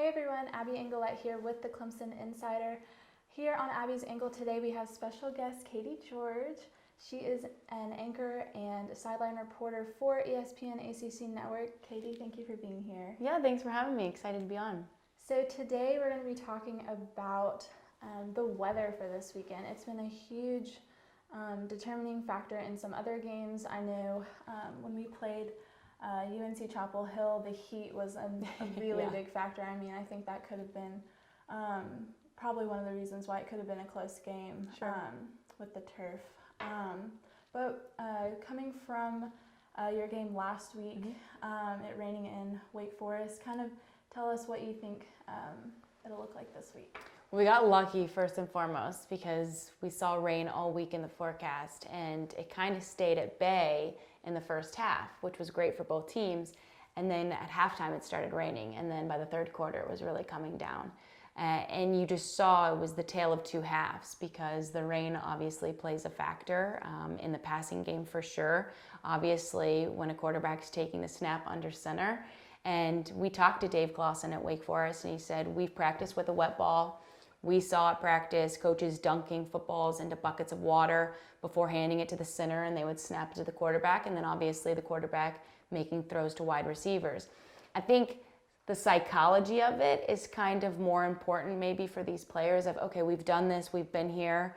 Hey everyone, Abby Engelette here with the Clemson Insider. Here on Abby's Angle today we have special guest Katie George. She is an anchor and a sideline reporter for ESPN ACC Network. Katie, thank you for being here. Yeah, thanks for having me. Excited to be on. So today we're going to be talking about the weather for this weekend. It's been a huge determining factor in some other games. I know when we played UNC Chapel Hill, the heat was a really big factor. I mean, I think that could have been probably one of the reasons why it could have been a close game with the turf. But coming from your game last week, it raining in Wake Forest, kind of tell us what you think it'll look like this week. We got lucky first and foremost because we saw rain all week in the forecast, and it kind of stayed at bay in the first half, which was great for both teams. And then at halftime it started raining, and then by the third quarter it was really coming down. And you just saw it was the tale of two halves because the rain obviously plays a factor in the passing game for sure. Obviously, when a quarterback's taking the snap under center. And we talked to Dave Clawson at Wake Forest, and he said, we've practiced with a wet ball. We saw at practice coaches dunking footballs into buckets of water before handing it to the center, and they would snap it to the quarterback, and then obviously the quarterback making throws to wide receivers. I think the psychology of it is kind of more important maybe for these players of, okay, we've done this, we've been here.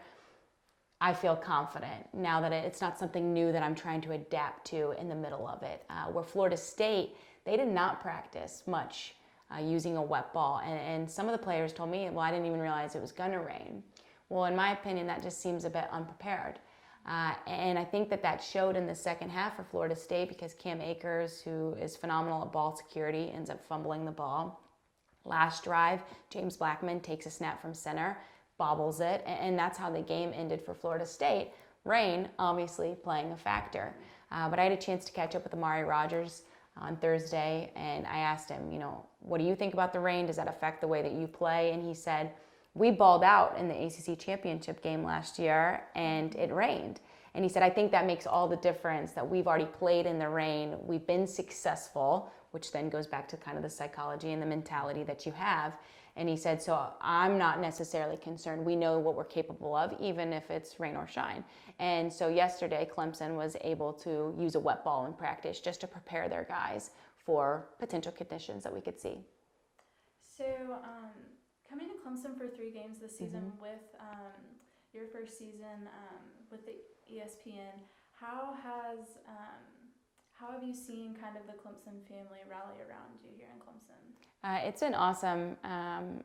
I feel confident now that it's not something new that I'm trying to adapt to in the middle of it. Where Florida State, they did not practice much using a wet ball. And some of the players told me, well, I didn't even realize it was going to rain. Well, in my opinion, that just seems a bit unprepared. And I think that showed in the second half for Florida State because Cam Akers, who is phenomenal at ball security, ends up fumbling the ball. Last drive, James Blackman takes a snap from center, bobbles it, and that's how the game ended for Florida State. Rain, obviously, playing a factor. But I had a chance to catch up with Amari Rogers on Thursday, and I asked him, what do you think about the rain? Does that affect the way that you play? And he said, we balled out in the ACC championship game last year, and it rained. And he said, I think that makes all the difference that we've already played in the rain. We've been successful, which then goes back to kind of the psychology and the mentality that you have. And he said, so I'm not necessarily concerned. We know what we're capable of, even if it's rain or shine. And so yesterday, Clemson was able to use a wet ball in practice just to prepare their guys for potential conditions that we could see. So coming to Clemson for 3 games this season with your first season with the ESPN, how have you seen kind of the Clemson family rally around you here in Clemson? It's been awesome.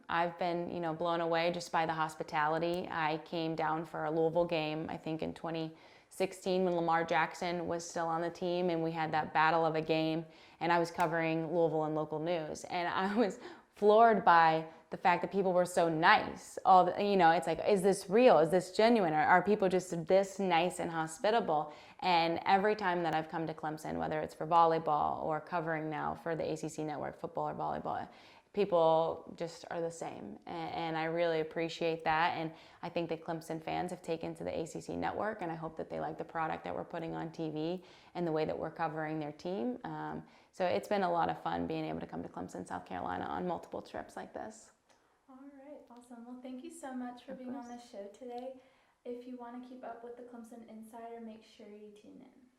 I've been, blown away just by the hospitality. I came down for a Louisville game, I think in 2016 when Lamar Jackson was still on the team, and we had that battle of a game, and I was covering Louisville in local news, and I was floored by the fact that people were so nice. It's like, is this real? Is this genuine? Are people just this nice and hospitable? And every time that I've come to Clemson, whether it's for volleyball or covering now for the ACC Network, football or volleyball, people just are the same. And I really appreciate that. And I think that Clemson fans have taken to the ACC Network, and I hope that they like the product that we're putting on TV and the way that we're covering their team. So it's been a lot of fun being able to come to Clemson, South Carolina on multiple trips like this. All right, awesome. Well, thank you so much for being on the show today. If you want to keep up with the Clemson Insider, make sure you tune in.